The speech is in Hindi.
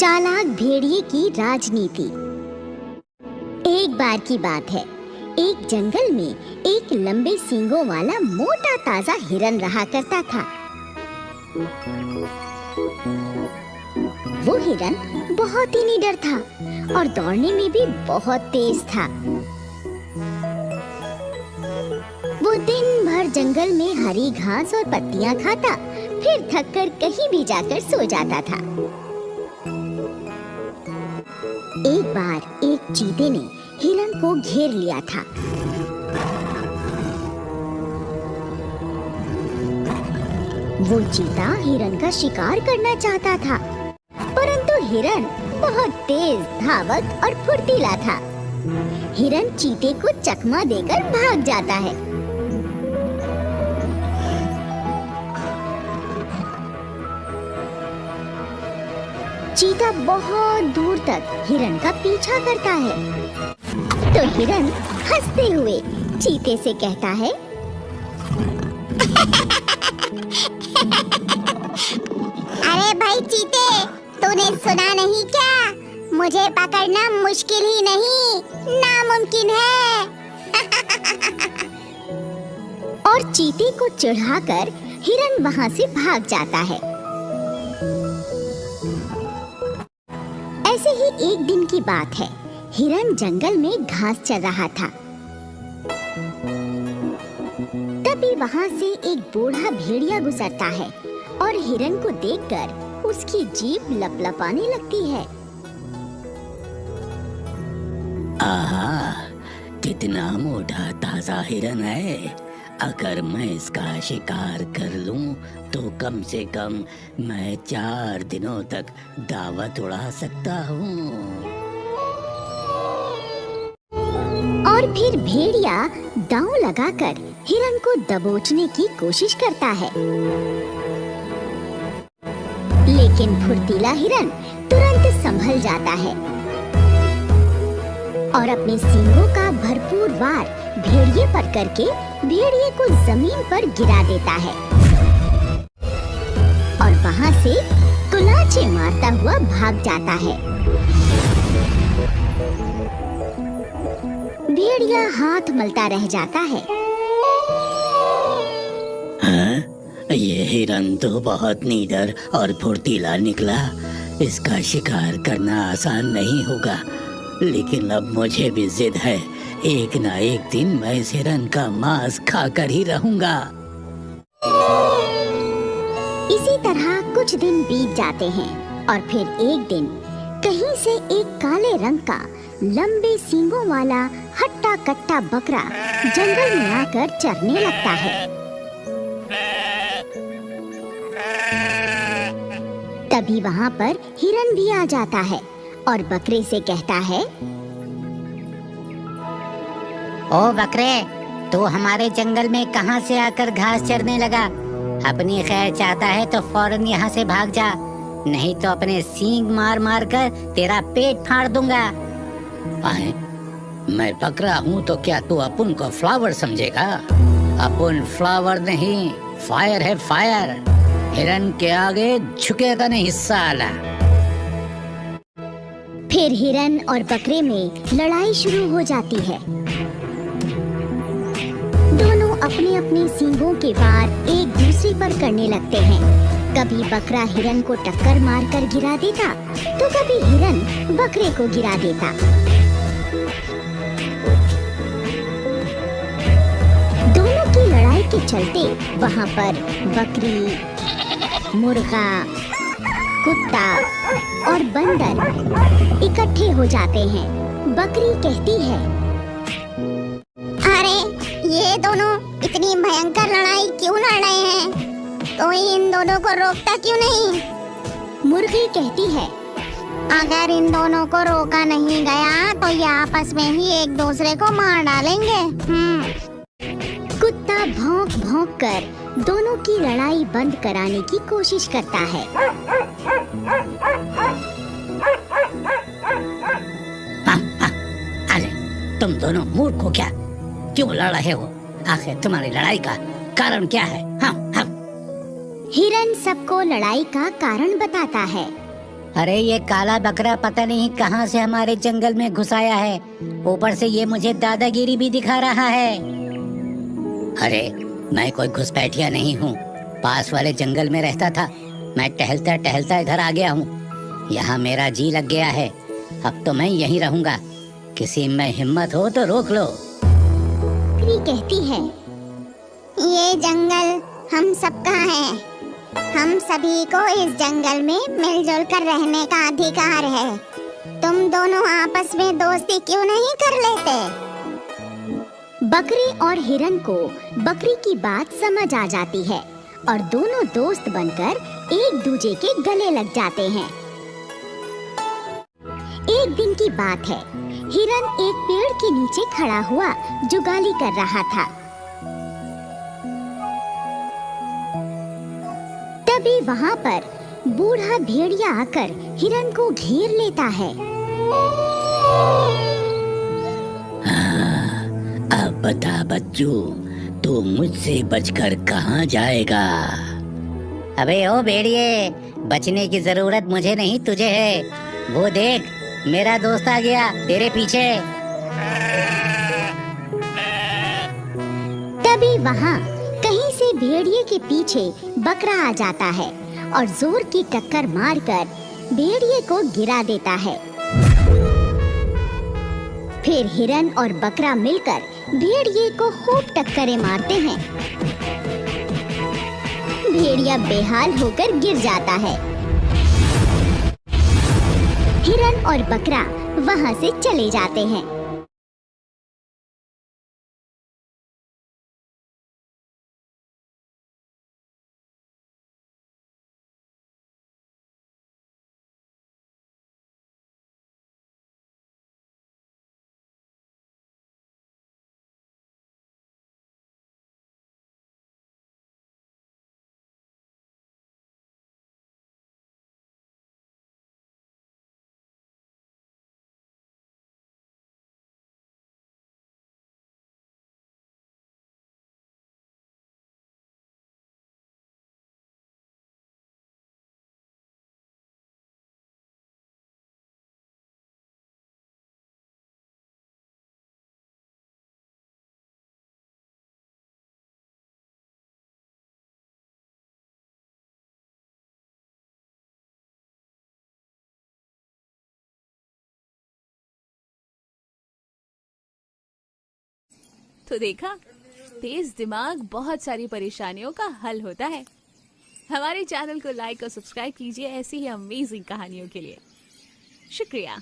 चालाक भेड़िए की राजनीति। एक बार की बात है, एक जंगल में एक लंबे सींगों वाला मोटा ताजा हिरन रहा करता था। वो हिरन बहुत ही निडर था और दौड़ने में भी बहुत तेज था। वो दिन भर जंगल में हरी घास और पत्तियां खाता, फिर थककर कहीं भी जाकर सो जाता था। एक बार एक चीते ने हिरन को घेर लिया था। वो चीता हिरन का शिकार करना चाहता था, परंतु हिरन बहुत तेज, धावक और फुर्तीला था। हिरन चीते को चकमा देकर भाग जाता है। चीता बहुत दूर तक हिरन का पीछा करता है, तो हिरन हंसते हुए चीते से कहता है, अरे भाई चीते, तूने सुना नहीं क्या? मुझे पकड़ना मुश्किल ही नहीं, नामुमकिन है। और चीते को चिढ़ाकर हिरन वहां से भाग जाता है। ऐसे ही एक दिन की बात है, हिरन जंगल में घास चर रहा था। तभी वहां से एक बूढ़ा भेड़िया गुजरता है और हिरन को देखकर उसकी जीभ लपलपाने लगती है। आहा, कितना मोटा ताजा हिरन है। अगर मैं इसका शिकार कर लूं तो कम से कम मैं 4 दिनों तक दावत उड़ा सकता हूँ। और फिर भेड़िया दांव लगाकर हिरन को दबोचने की कोशिश करता है, लेकिन फुर्तीला हिरन तुरंत संभल जाता है और अपने सींगों का भरपूर वार भेड़िए पर करके भेड़िए को जमीन पर गिरा देता है और वहां से कुलाचे मारता हुआ भाग जाता है। भेड़िया हाथ मलता रह जाता है। हाँ? ये हिरन तो बहुत निडर और फुर्तीला निकला। इसका शिकार करना आसान नहीं होगा, लेकिन अब मुझे भी जिद है। एक ना एक दिन मैं इस हिरन का मांस खाकर ही रहूंगा। इसी तरह कुछ दिन बीत जाते हैं और फिर एक दिन कहीं से एक काले रंग का लंबे सींगों वाला हट्टा कट्टा बकरा जंगल में आकर चरने लगता है। तभी वहाँ पर हिरन भी आ जाता है और बकरे से कहता है, ओ बकरे, तू हमारे जंगल में कहां से आकर घास चरने लगा? अपनी खैर चाहता है तो फौरन यहाँ से भाग जा, नहीं तो अपने सींग मार मार कर तेरा पेट फाड़ दूंगा। आए, मैं बकरा हूँ तो क्या तू अपुन को फ्लावर समझेगा? अपुन फ्लावर नहीं, फायर है फायर। हिरन के आगे झुकेगा नहीं साला। फिर हिरन और बकरे में लड़ाई शुरू हो जाती है। दोनों अपने अपने सींगों के वार एक दूसरे पर करने लगते हैं। कभी बकरा हिरन को टक्कर मारकर गिरा देता, तो कभी हिरन बकरे को गिरा देता। दोनों की लड़ाई के चलते वहाँ पर बकरी, मुर्गा, कुत्ता और बंदर इकट्ठे हो जाते हैं। बकरी कहती है, अरे ये दोनों इतनी भयंकर लड़ाई क्यों लड़ रहे हैं? तो इन दोनों को रोकता क्यों नहीं? मुर्गी कहती है, अगर इन दोनों को रोका नहीं गया तो ये आपस में ही एक दूसरे को मार डालेंगे। कुत्ता भौंक भौंक कर दोनों की लड़ाई बंद कराने की कोशिश करता है। अरे तुम दोनों मूर्ख हो क्या? क्यों लड़ रहे हो? आखिर तुम्हारी लड़ाई का कारण क्या है? हिरन सबको लड़ाई का कारण बताता है। अरे ये काला बकरा पता नहीं कहां से हमारे जंगल में घुस आया है। ऊपर से ये मुझे दादागिरी भी दिखा रहा है। अरे मैं कोई घुसपैठिया नहीं हूँ, पास वाले जंगल में रहता था। मैं टहलता टहलता इधर आ गया हूँ। यहाँ मेरा जी लग गया है, अब तो मैं यहीं रहूंगा। किसी में हिम्मत हो तो रोक लो। बकरी कहती है, ये जंगल हम सबका है। हम सभी को इस जंगल में मिलजुल कर रहने का अधिकार है। तुम दोनों आपस में दोस्ती क्यों नहीं कर लेते? बकरी और हिरन को बकरी की बात समझ आ जाती है और दोनों दोस्त बनकर एक दूजे के गले लग जाते हैं। एक दिन की बात है, हिरन एक पेड़ के नीचे खड़ा हुआ जुगाली कर रहा था। तभी वहाँ पर बूढ़ा भेड़िया आकर हिरन को घेर लेता है। अब बता बच्चू, तू मुझसे बचकर कहाँ जाएगा? अबे ओ भेड़िए, बचने की जरूरत मुझे नहीं तुझे है। वो देख, मेरा दोस्त आ गया तेरे पीछे। तभी वहाँ कहीं से भेड़िए के पीछे बकरा आ जाता है और जोर की टक्कर मारकर भेड़िए को गिरा देता है। फिर हिरन और बकरा मिलकर भेड़िए को खूब टक्करें मारते हैं। भेड़िया बेहाल होकर गिर जाता है। हिरन और बकरा वहां से चले जाते हैं। तो देखा, तेज दिमाग बहुत सारी परेशानियों का हल होता है। हमारे चैनल को लाइक और सब्सक्राइब कीजिए ऐसी ही अमेजिंग कहानियों के लिए। शुक्रिया।